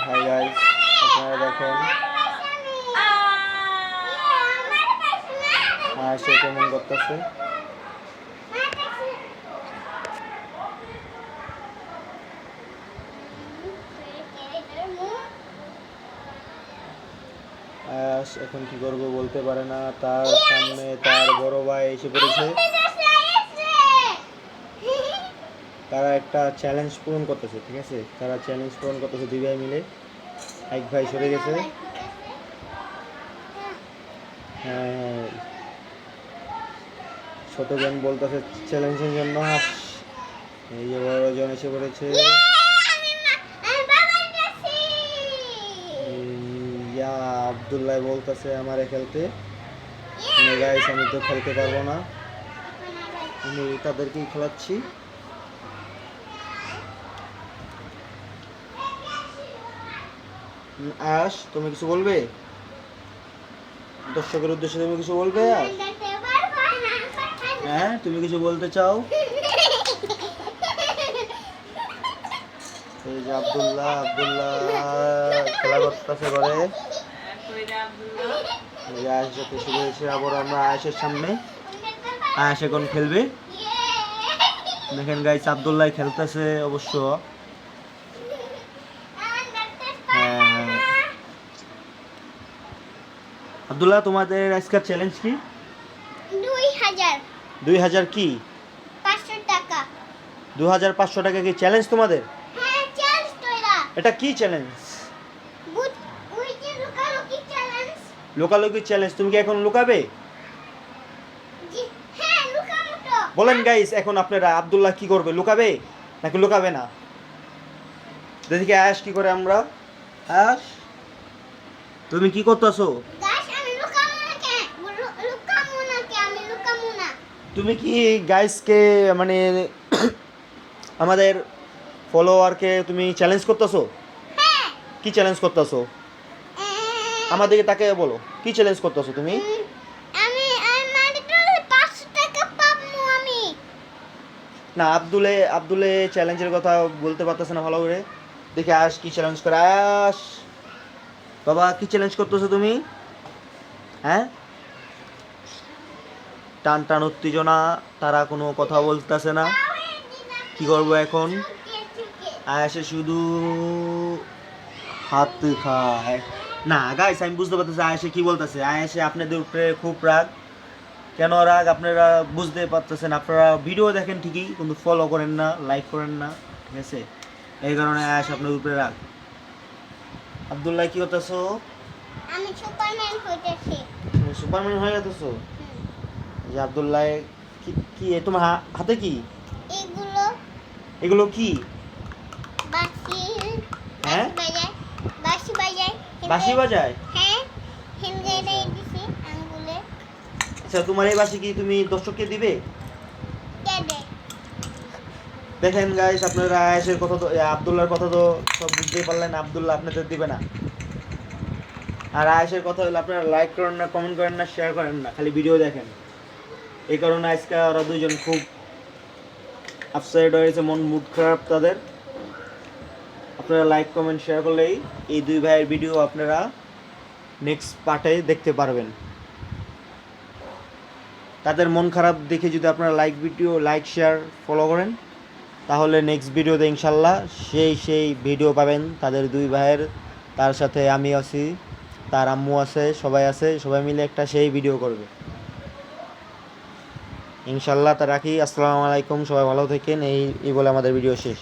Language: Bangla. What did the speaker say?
হাই গাইস, আপনারা দেখেন সে কেমন করতেছে। এখন কি করবো বলতে পারে না, তার সামনে তার বড় ভাই এসে পড়েছে। তারা একটা চ্যালেঞ্জ পূরণ করতেছে, ঠিক আছে, তারা চ্যালেঞ্জ পূরণ করতেছে দুই ভাই মিলে। এক ভাই সরে গেছে। হ্যাঁ, ছোট জন বলতেছে চ্যালেঞ্জের জন্য। এই যে বড় জন এসে পড়েছে। আব্দুল্লাহ বলতেছে আমারে খেলতে। গাইস আমি তো খেলতে পারবো না, আমি তাদেরকেই খেলাচ্ছি। আয়াস, তুমি কিছু বলবে? দর্শকের উদ্দেশ্যে তুমি কিছু বলবে? হ্যাঁ, তুমি কিছু বলতে চাও? এই যে আব্দুল্লাহ খেলা করতেছে ঘরে। আয়াস যাতে শুরু হয়েছে, আবার আমরা আয়াসের সামনে। আয়াস এখন খেলবে। দেখেন গাইস, আব্দুল্লাহ খেলতেছে অবশ্য। আব্দুল্লাহ, তোমাদের আজকের চ্যালেঞ্জ কি? 2000 কি? 500 টাকা। 2500 টাকা কি চ্যালেঞ্জ তোমাদের? হ্যাঁ, চ্যালেঞ্জ তোরা। এটা কি চ্যালেঞ্জ? ওই যে লুকালুকি চ্যালেঞ্জ। লুকালুকি চ্যালেঞ্জ, তুমি কি এখন লুকাবে? জি, হ্যাঁ, লুকাবো তো। বলেন গাইস, এখন আপনারা আব্দুল্লাহ কি করবে, লুকাবে নাকি লুকাবে না? দেখি আয়াস কি করে। আমরা আয়াস, তুমি কি করতেছো? গাইস, আমি লুকাবো না কে? আমি লুকাবো না। তুমি কি গাইসকে মানে আমাদের ফলোয়ারকে তুমি চ্যালেঞ্জ করতেছো? হ্যাঁ। কি চ্যালেঞ্জ করতেছো? আমাদেরকে তাকে বলো, কি চ্যালেঞ্জ করতেছো তুমি? আমি মাত্র 500 টাকা পাবো আমি। না, আব্দুলে চ্যালেঞ্জের কথা বলতে পারতেছে না ভালো করে। দেখি আয়াস কি চ্যালেঞ্জ করে। আয়াস বাবা, কি চ্যালেঞ্জ করতেছো তুমি? হ্যাঁ, টান টান উত্তেজনা, তারা কোনো কথা বলতেছে না। কি করবো এখন? আয়াসে শুধু হাত খায় না। গাইস, আমি বুঝতে পারতেছি আয়াসে কি বলতেছে। আয়াসে আপনাদের উপরে খুব রাগ। কেন রাগ আপনারা বুঝতে পারতেছেন। আপনারা ভিডিও দেখেন ঠিকই, কিন্তু ফলো করেন না, লাইক করেন না, ঠিক আছে? এই কারণে আয়াস আপনাদের উপরে রাগ। আব্দুল্লাহ, কি করতেছো? আমি সুপারম্যান হইতেছি। তুমি সুপারম্যান হয়ে গেছো? যে আব্দুল্লাহ, কি তোমার হাতে কি এগুলো কি? বাঁশি। হ্যাঁ, বাঁশি বাজায়। বাঁশি বাজায়। হ্যাঁ, হিন্দি দিছি আঙ্গুলে। আচ্ছা, তোমার এই বাঁশি কি তুমি দর্শককে দিবে? কে দে? দেখেন গাইস, আপনারা আয়েশের কথা তো, আব্দুল্লাহর কথা তো সব বুঝতেই পারলেন। আব্দুল্লাহ আপনাদের দিবে না। আর আয়েশের কথা হলো আপনারা লাইক করেন না, কমেন্ট করেন না, শেয়ার করেন না, খালি ভিডিও দেখেন। এই কারণে আজকে ওরা দুইজন খুব আপসেট হয়েছে, মুড খারাপ তাদের। আপনারা লাইক কমেন্ট শেয়ার করলেই এই দুই ভাইয়ের ভিডিও আপনারা নেক্সট পার্টে দেখতে পারবেন। তাদের মন খারাপ দেখে যদি আপনারা লাইক শেয়ার ফলো করেন, তাহলে নেক্সট ভিডিওতে ইনশাল্লাহ সেই ভিডিও পাবেন তাদের দুই ভাইয়ের। তার সাথে আমি আছি, তার আম্মু আছে, সবাই মিলে একটা সেই ভিডিও করবে ইনশাল্লাহ। তা রাখি, আসসালামু আলাইকুম, সবাই ভালো থাকেন। এই বলে আমাদের ভিডিও শেষ।